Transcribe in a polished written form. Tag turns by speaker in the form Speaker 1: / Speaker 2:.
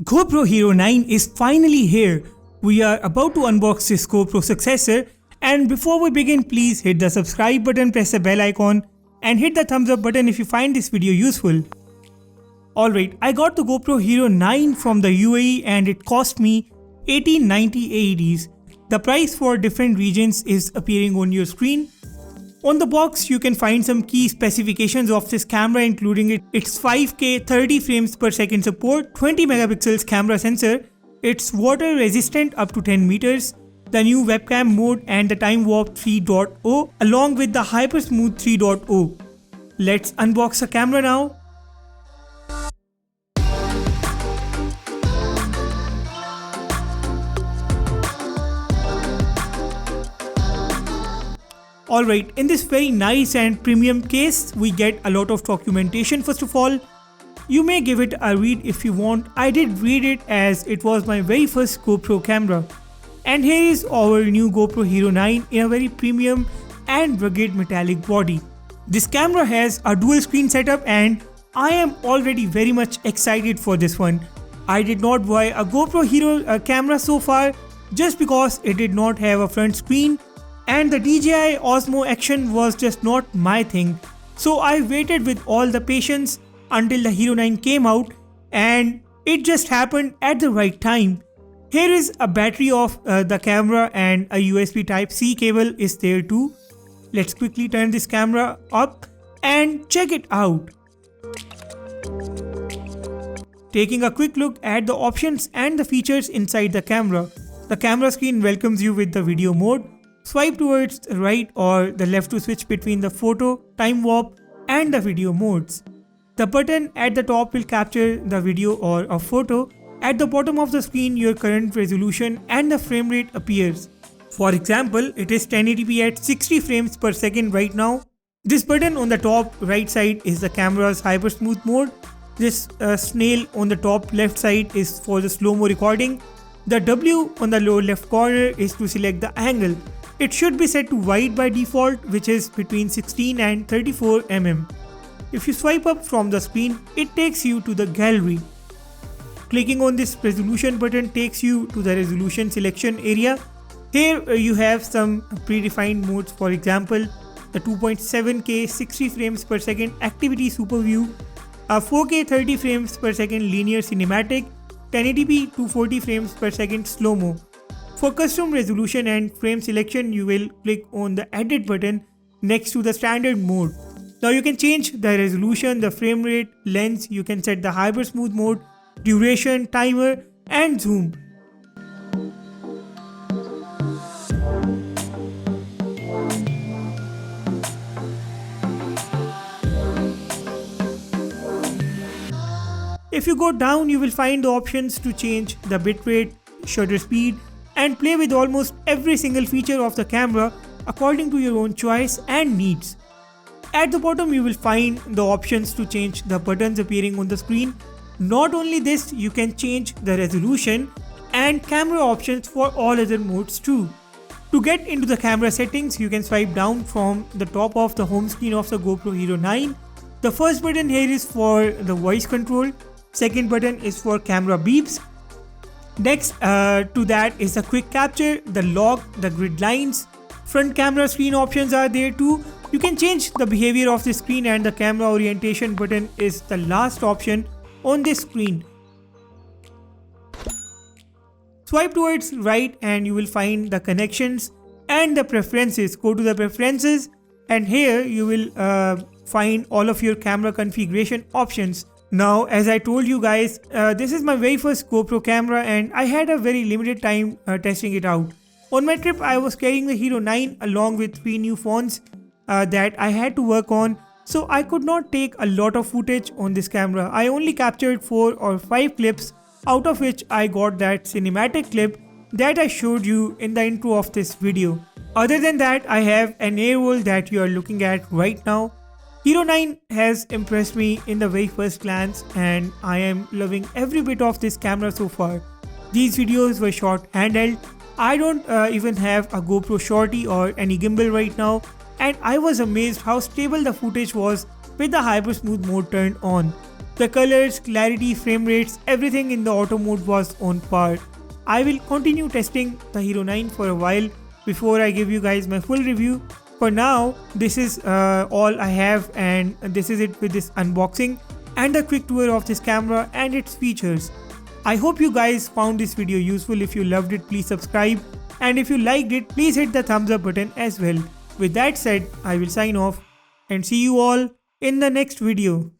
Speaker 1: GoPro Hero 9 is finally here. We are about to unbox this GoPro successor, and before we begin, please hit the subscribe button, press the bell icon and hit the thumbs up button if you find this video useful. Alright, I got the GoPro Hero 9 from the UAE and it cost me 1890 AEDs. The price for different regions is appearing on your screen. On the box, you can find some key specifications of this camera, including its 5K 30 frames per second support, 20 megapixels camera sensor, it's water resistant up to 10 meters, the new webcam mode and the Time Warp 3.0 along with the Hyper Smooth 3.0. Let's unbox the camera now. Alright, in this very nice and premium case, we get a lot of documentation. First of all, you may give it a read if you want. I did read it as it was my very first GoPro camera. And here is our new GoPro Hero 9 in a very premium and rugged metallic body. This camera has a dual screen setup and I am already very much excited for this one. I did not buy a GoPro Hero camera so far just because it did not have a front screen. And the DJI Osmo Action was just not my thing. So I waited with all the patience until the Hero 9 came out and it just happened at the right time. Here is a battery of the camera and a USB Type-C cable is there too. Let's quickly turn this camera up and check it out. Taking a quick look at the options and the features inside the camera. The camera screen welcomes you with the video mode. Swipe towards the right or the left to switch between the photo, time warp and the video modes. The button at the top will capture the video or a photo. At the bottom of the screen, your current resolution and the frame rate appears. For example, it is 1080p at 60 frames per second right now. This button on the top right side is the camera's hyper smooth mode. This snail on the top left side is for the slow-mo recording. The W on the lower left corner is to select the angle. It should be set to wide by default, which is between 16 and 34 mm. If you swipe up from the screen, it takes you to the gallery. Clicking on this resolution button takes you to the resolution selection area. Here you have some predefined modes, for example, the 2.7K 60 frames per second activity super view, a 4K 30 frames per second linear cinematic, 1080p 240 frames per second slow-mo. For custom resolution and frame selection, you will click on the edit button next to the standard mode. Now you can change the resolution, the frame rate, lens, you can set the hyper smooth mode, duration, timer and zoom. If you go down, you will find the options to change the bitrate, shutter speed and play with almost every single feature of the camera according to your own choice and needs. At the bottom you will find the options to change the buttons appearing on the screen. Not only this, you can change the resolution and camera options for all other modes too. To get into the camera settings, you can swipe down from the top of the home screen of the GoPro Hero 9. The first button here is for the voice control, second button is for camera beeps. Next to that is the quick capture, the lock, the grid lines. Front camera screen options are there too. You can change the behavior of the screen and the camera orientation button is the last option on this screen. Swipe towards right and you will find the connections and the preferences. Go to the preferences and here you will find all of your camera configuration options. Now, as I told you guys, this is my very first GoPro camera and I had a very limited time testing it out. On my trip, I was carrying the Hero 9 along with 3 new phones that I had to work on, so I could not take a lot of footage on this camera. I only captured 4 or 5 clips, out of which I got that cinematic clip that I showed you in the intro of this video. Other than that, I have an air roll that you are looking at right now. Hero 9 has impressed me in the very first glance and I am loving every bit of this camera so far. These videos were shot handheld. I don't even have a GoPro Shorty or any gimbal right now and I was amazed how stable the footage was with the hyper smooth mode turned on. The colors, clarity, frame rates, everything in the auto mode was on par. I will continue testing the Hero 9 for a while before I give you guys my full review. For now, this is all I have, and this is it with this unboxing and a quick tour of this camera and its features. I hope you guys found this video useful. If you loved it, please subscribe, and if you liked it, please hit the thumbs up button as well. With that said, I will sign off and see you all in the next video.